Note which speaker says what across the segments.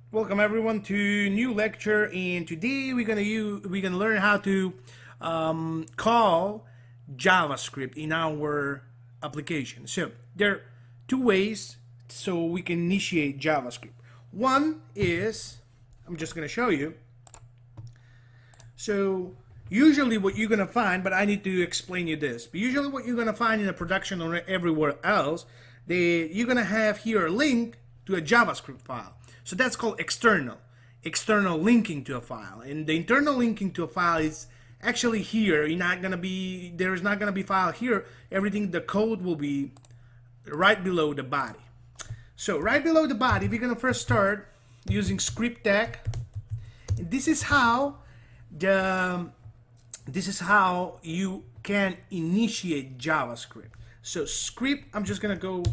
Speaker 1: Welcome everyone to new lecture, and today we're gonna learn how to call JavaScript in our application. So there are two ways so we can initiate JavaScript. One is I'm just gonna show you. So usually what you're gonna find, but I need to explain you this. But usually what you're gonna find in a production or everywhere else, you're gonna have here a link to a JavaScript file. So that's called external linking to a file. And the internal linking to a file is actually here. There is not gonna be file here. Everything, the code will be right below the body. So right below the body, we're gonna first start using script tag. And this is how you can initiate JavaScript. So script, I'm just gonna go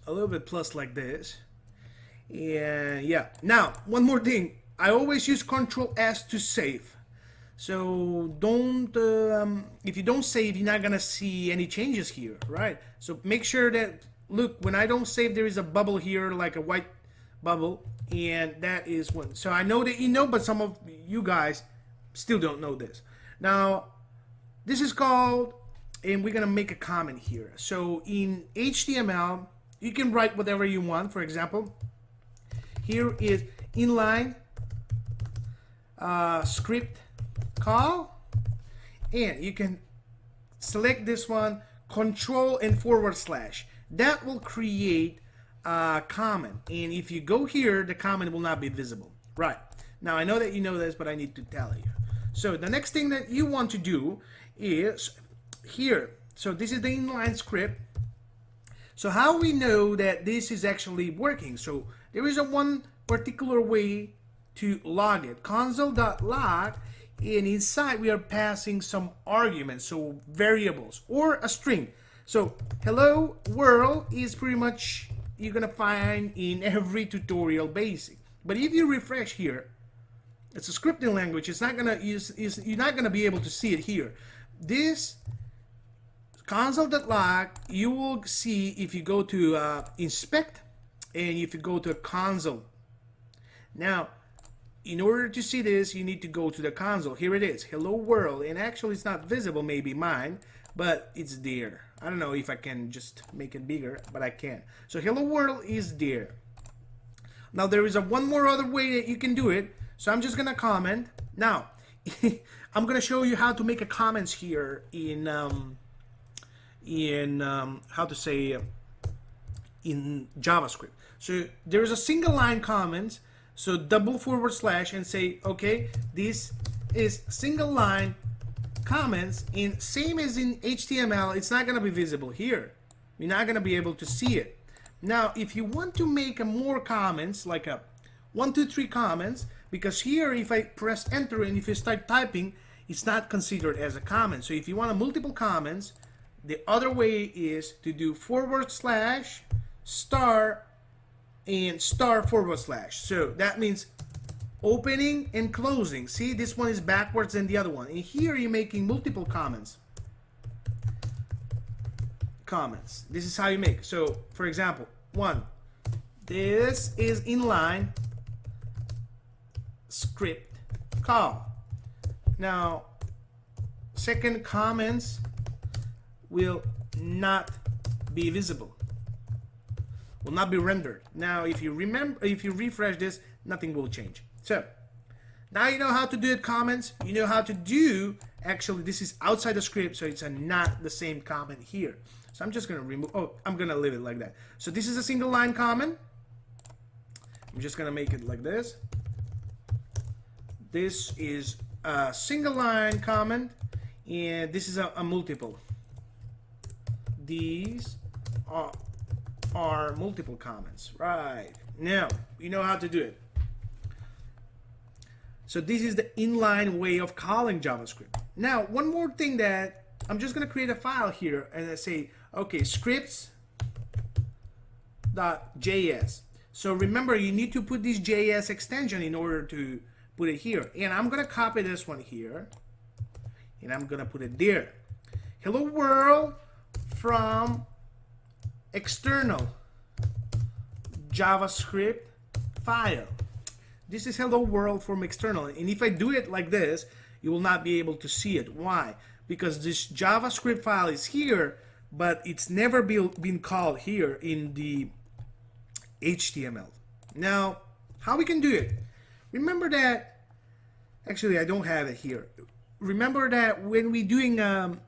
Speaker 1: a little bit plus like this. And yeah, now one more thing, I always use Control S to save. So don't if you don't save, you're not gonna see any changes here, right? So make sure that, look, when I don't save, there is a bubble here, like a white bubble, and that is one. So I know that you know, but some of you guys still don't know this. Now this is called, and we're gonna make a comment here. So in HTML you can write whatever you want. For example, here is inline script call, and you can select this one, control and /. That will create a comment, and if you go here, the comment will not be visible. Right, now I know that you know this, but I need to tell you. So the next thing that you want to do is here. So this is the inline script. So how we know that this is actually working? So there is one particular way to log it, console.log, and inside we are passing some arguments, so variables or a string. So hello world is pretty much you're gonna find in every tutorial basic. But if you refresh here, it's a scripting language. It's not gonna you're not gonna be able to see it here. This console.log, you will see if you go to inspect, and if you go to console. Now in order to see this, you need to go to the console. Here it is, hello world, and actually it's not visible, maybe mine, but it's there. I don't know if I can just make it bigger, but I can. So hello world is there. Now there is one more other way that you can do it. So I'm just gonna comment. Now I'm gonna show you how to make a comments here in in JavaScript. So there is a single line comments, so double / and say, okay, this is single line comments, and same as in HTML, it's not gonna be visible here. You're not gonna be able to see it. Now if you want to make a more comments, like a 1, 2, 3 comments, because here if I press enter and if you start typing, it's not considered as a comment. So if you want a multiple comments, the other way is to do / star and */. So that means opening and closing. See, this one is backwards than the other one. And here you're making multiple comments. This is how you make. So for example, 1, this is inline script call. Now second comments will not be visible, will not be rendered. Now if you refresh this, nothing will change. So now you know how to do it comments. You know how to do, actually this is outside the script, so it's not the same comment here. So I'm just gonna remove, I'm gonna leave it like that. So this is a single line comment. I'm just gonna make it like this. This is a single line comment, and this is a multiple. These are multiple comments. Right, now you know how to do it. So this is the inline way of calling JavaScript. Now one more thing, that I'm just gonna create a file here and I say, okay, scripts.js. So remember, you need to put this JS extension in order to put it here. And I'm gonna copy this one here and I'm gonna put it there. Hello world from external JavaScript file. This is hello world from external. And if I do it like this, you will not be able to see it. Why? Because this JavaScript file is here, but it's never been called here in the HTML. Now, how we can do it? Remember that, actually I don't have it here. Remember that when we're doing a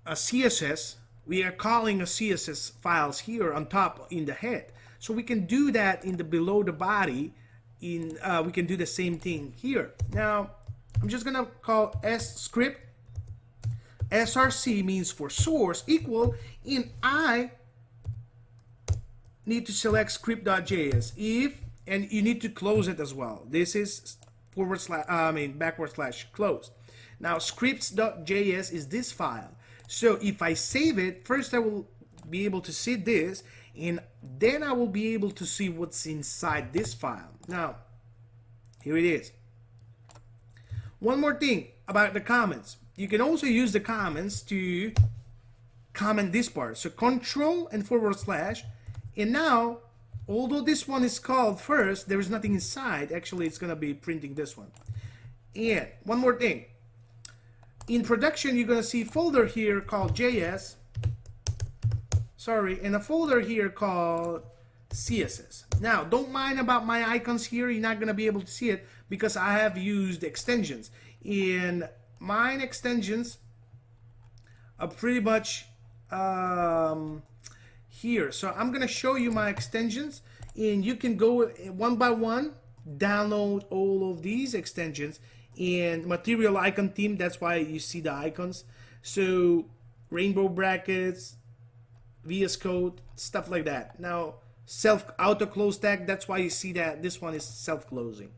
Speaker 1: CSS, we are calling a CSS files here on top in the head. So we can do that in the below the body. We can do the same thing here. Now, I'm just gonna call script. src means for source equal, and I need to select script.js if, and you need to close it as well. This is backward slash closed. Now scripts.js is this file. So if I save it, first I will be able to see this, and then I will be able to see what's inside this file. Now, here it is. One more thing about the comments. You can also use the comments to comment this part. So control and /, and now, although this one is called first, there is nothing inside. Actually, it's gonna be printing this one. And one more thing. In production, you're gonna see a folder here called JS. And a folder here called CSS. Now, don't mind about my icons here. You're not gonna be able to see it because I have used extensions. And mine extensions are pretty much here. So I'm gonna show you my extensions, and you can go one by one, download all of these extensions. And material icon theme, that's why you see the icons. So rainbow brackets, VS Code, stuff like that. Now self auto close tag, that's why you see that this one is self closing.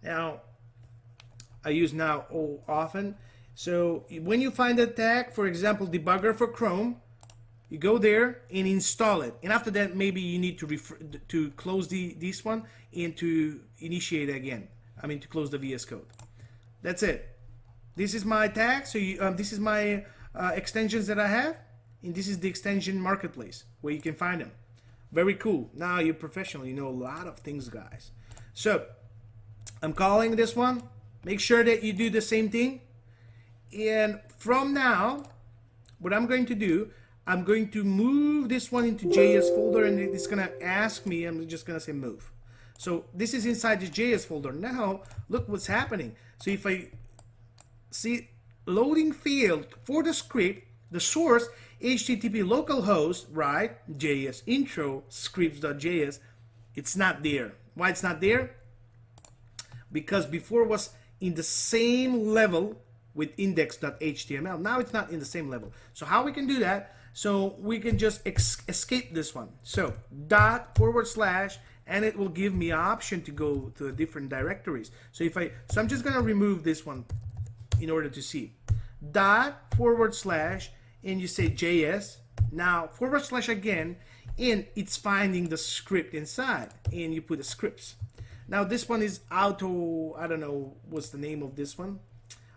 Speaker 1: Now I use now all often. So when you find a tag, for example debugger for Chrome, you go there and install it, and after that maybe you need to close this one and to initiate again. I mean to close the VS Code. That's it. This is my tag. So this is my extensions that I have, and this is the extension marketplace where you can find them. Very cool. Now you're professional. You know a lot of things, guys. So I'm calling this one. Make sure that you do the same thing. And from now, what I'm going to do, I'm going to move this one into JS folder, and it's gonna ask me. I'm just gonna say move. So this is inside the JS folder. Now look what's happening. So if I see loading failed for the script, the source HTTP localhost, right? JS intro scripts.js, it's not there. Why it's not there? Because before it was in the same level with index.html. Now it's not in the same level. So how we can do that? So we can just escape this one. So // and it will give me an option to go to different directories. So I'm just gonna remove this one in order to see. // and you say JS. Now / again, and it's finding the script inside, and you put the scripts. Now this one is auto, I don't know what's the name of this one.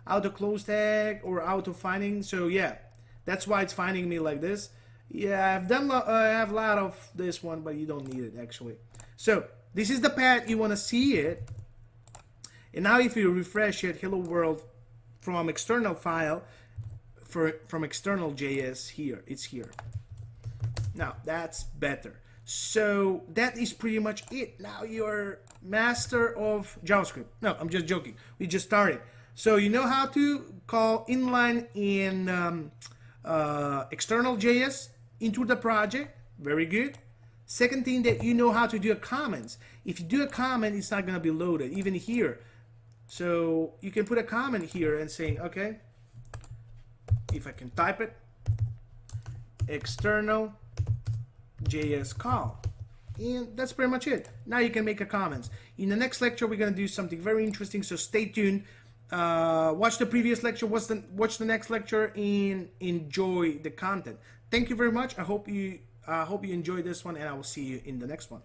Speaker 1: Auto close tag or auto finding. So yeah, that's why it's finding me like this. Yeah, I have a lot of this one, but you don't need it actually. So this is the path you want to see it. And now if you refresh it, hello world from external file, from external JS here, it's here. Now that's better. So that is pretty much it. Now you're master of JavaScript. No, I'm just joking. We just started. So you know how to call inline in external JS into the project. Very good. Second thing, that you know how to do a comments. If you do a comment, it's not going to be loaded, even here. So you can put a comment here and saying, okay, if I can type it, external JS call. And that's pretty much it. Now you can make a comments. In the next lecture, we're going to do something very interesting, so stay tuned. Watch the previous lecture, watch the next lecture, and enjoy the content. Thank you very much. I hope you enjoyed this one, and I will see you in the next one.